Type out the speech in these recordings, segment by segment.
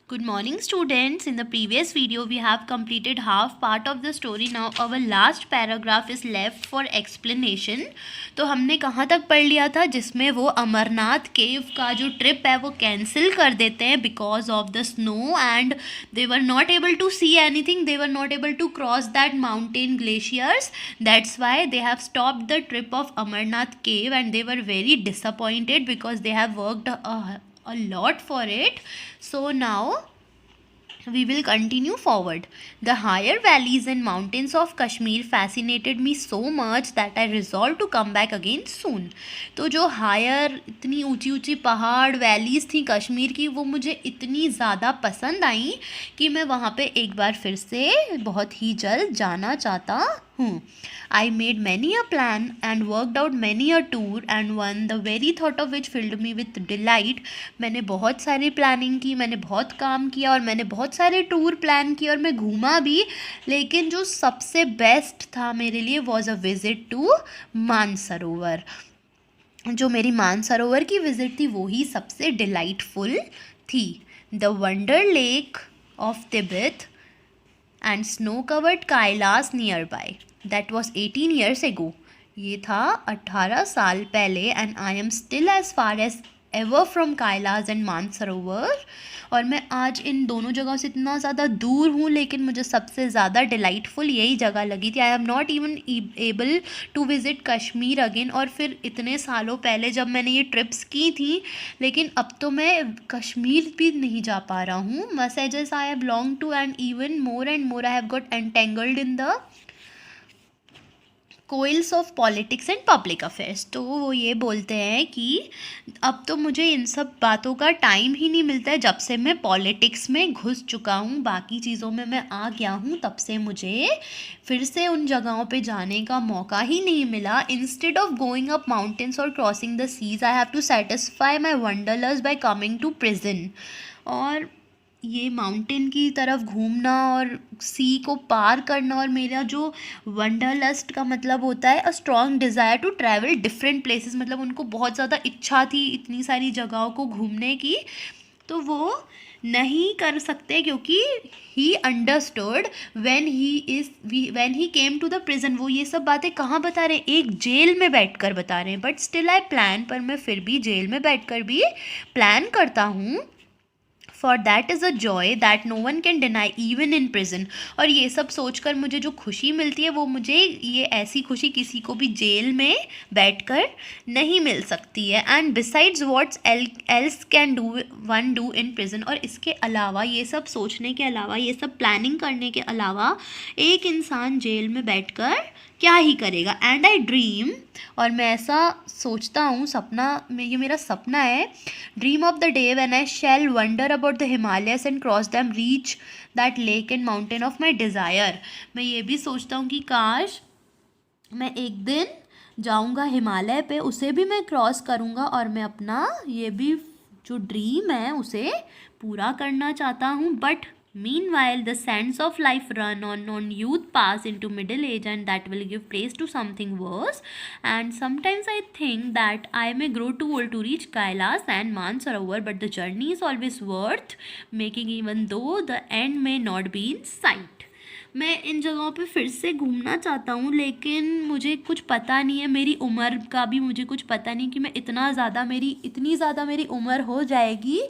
Good morning students. In the previous video we have completed half part of the story. Now our last paragraph is left for explanation. तो हमने कहाँ तक पढ़ लिया था जिसमें वो अमरनाथ केव का जो ट्रिप है वो कैंसिल कर देते हैं because of the snow and they were not able to see anything. They were not able to cross that mountain glaciers. That's why they have stopped the trip of Amarnath cave and they were very disappointed because they have worked a lot for it. So now we will continue forward. The higher valleys and mountains of Kashmir fascinated me so much that I resolved to come back again soon. तो जो higher इतनी ऊंची ऊंची पहाड़ valleys थी कश्मीर की वो मुझे इतनी ज़्यादा पसंद आई कि मैं वहाँ पे एक बार फिर से बहुत ही जल्द जाना चाहता हूँ. I made many a plan and worked out many a tour and one the very thought of which filled me with delight. मैंने बहुत सारी प्लानिंग की, मैंने बहुत काम किया और मैंने बहुत सारे टूर प्लान किए और मैं घूमा भी, लेकिन जो सबसे बेस्ट था मेरे लिए was a visit to Manasarovar. जो मेरी मानसरोवर की विज़िट थी वो ही सबसे डिलाइटफुल थी. The wonder lake of Tibet and snow covered Kailash near by. That was 18 years ago. ये था 18 साल पहले and I am still as far as ever from Kailash and Manasarovar. और मैं आज इन दोनों जगहों से इतना ज़्यादा दूर हूँ लेकिन मुझे सबसे ज़्यादा डिलाइटफुल यही जगह लगी थी. I am not even able to visit Kashmir again. और फिर इतने सालों पहले जब मैंने ये ट्रिप्स की थी लेकिन अब तो मैं कश्मीर भी नहीं जा पा रहा हूँ. Messages I have long to and more I have got entangled in the coils of politics and public affairs. तो वो ये बोलते हैं कि अब तो मुझे इन सब बातों का टाइम ही नहीं मिलता है. जब से मैं पॉलिटिक्स में घुस चुका हूँ, बाकी चीज़ों में मैं आ गया हूँ, तब से मुझे फिर से उन जगहों पे जाने का मौका ही नहीं मिला. Instead of going up mountains और crossing the seas I have to satisfy my wanderlust by coming to prison. और ये माउंटेन की तरफ घूमना और सी को पार करना और मेरा जो वंडरलस्ट का मतलब होता है a strong desire to travel different places. मतलब उनको बहुत ज़्यादा इच्छा थी इतनी सारी जगहों को घूमने की, तो वो नहीं कर सकते क्योंकि he understood when he came to the prison. वो ये सब बातें कहाँ बता रहे हैं? एक जेल में बैठकर बता रहे हैं. बट स्टिल आई प्लान, पर मैं फिर भी जेल में बैठकर भी प्लान करता हूँ. For that is a joy that no one can deny even in prison. और ये सब सोचकर मुझे जो खुशी मिलती है वो मुझे ये ऐसी खुशी किसी को भी जेल में बैठकर नहीं मिल सकती है. And besides what's else can do one do in prison. और इसके अलावा, ये सब सोचने के अलावा, ये सब प्लानिंग करने के अलावा एक इंसान जेल में बैठकर क्या ही करेगा. एंड आई ड्रीम, और मैं ऐसा सोचता हूँ, सपना, ये मेरा सपना है. Dream of the day when I shall wander about the Himalayas and cross them, reach that lake and mountain of my desire. मैं ये भी सोचता हूँ कि काश मैं एक दिन जाऊँगा हिमालय पे, उसे भी मैं क्रॉस करूँगा और मैं अपना ये भी जो ड्रीम है उसे पूरा करना चाहता हूँ. But meanwhile, the sands of life run on youth pass into middle age and that will give place to something worse. And sometimes I think that I may grow too old to reach Kailash and Mansarovar, but the journey is always worth making even though the end may not be in sight. मैं इन जगहों पे फिर से घूमना चाहता हूँ लेकिन मुझे कुछ पता नहीं है, मेरी उम्र का भी मुझे कुछ पता नहीं कि मैं इतनी ज़्यादा मेरी उम्र हो जाएगी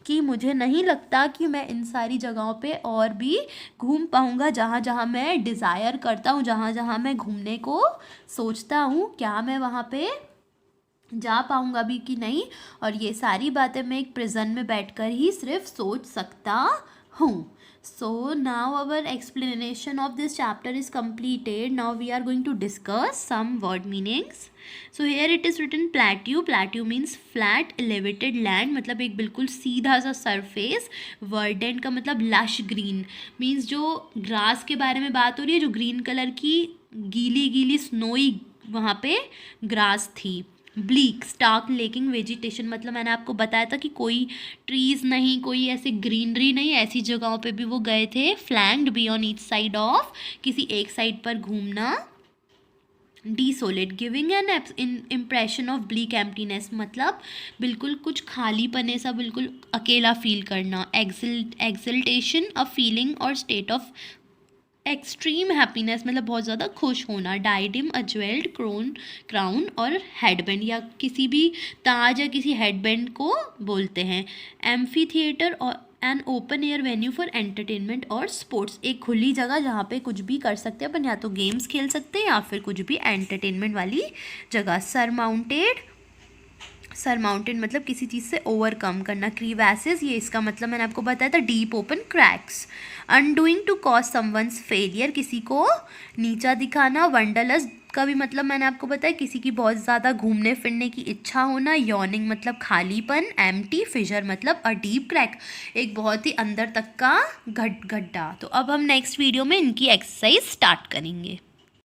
कि मुझे नहीं लगता कि मैं इन सारी जगहों पे और भी घूम पाऊँगा. जहाँ जहाँ मैं डिज़ायर करता हूँ, जहाँ जहाँ मैं घूमने को सोचता हूँ, क्या मैं वहाँ पे जा पाऊँगा भी कि नहीं. और ये सारी बातें मैं एक प्रिजन में बैठकर ही सिर्फ सोच सकता हूँ. So now our explanation of this chapter is completed. Now we are going to discuss some word meanings. So here it is written plateau. Plateau means flat elevated land, मतलब एक बिल्कुल सीधा सा surface. Verdant का मतलब lush green means जो grass के बारे में बात हो रही है, जो green कलर की गीली गीली snowy वहाँ पे grass थी. ब्लीक स्टार्क लेकिंग वेजिटेशन, मतलब मैंने आपको बताया था कि कोई ट्रीज़ नहीं, कोई ऐसे ग्रीनरी नहीं, ऐसी जगहों पे भी वो गए थे. Flanked by on each side of, किसी एक साइड पर घूमना. Desolate, giving an impression of bleak emptiness, मतलब बिल्कुल कुछ खालीपने सा, बिल्कुल अकेला फील करना। एक्सल्टेशन, अ फीलिंग और स्टेट ऑफ एक्सट्रीम हैप्पीनेस, मतलब बहुत ज़्यादा खुश होना। डायडिम, अ ज्वेल्ड क्राउन और हेडबैंड, या किसी भी ताज या किसी हेडबैंड को बोलते हैं। एम्फी थिएटर और an open air venue for entertainment और स्पोर्ट्स, एक खुली जगह जहाँ पे कुछ भी कर सकते हैं अपन, या तो गेम्स खेल सकते हैं या फिर कुछ भी एंटरटेनमेंट वाली जगह। सरमाउंटेड मतलब किसी चीज़ से ओवरकम करना। क्रीवैसेस, ये इसका मतलब मैंने आपको बताया था, deep open cracks. Undoing, to cause someone's failure, किसी को नीचा दिखाना। वंडरलस्ट का भी मतलब मैंने आपको बताया, किसी की बहुत ज़्यादा घूमने फिरने की इच्छा होना। यॉर्निंग मतलब खालीपन। एम्प्टी, फिशर मतलब अ डीप क्रैक, एक बहुत ही अंदर तक का गड्ढा। तो अब हम नेक्स्ट वीडियो में इनकी एक्सरसाइज स्टार्ट करेंगे।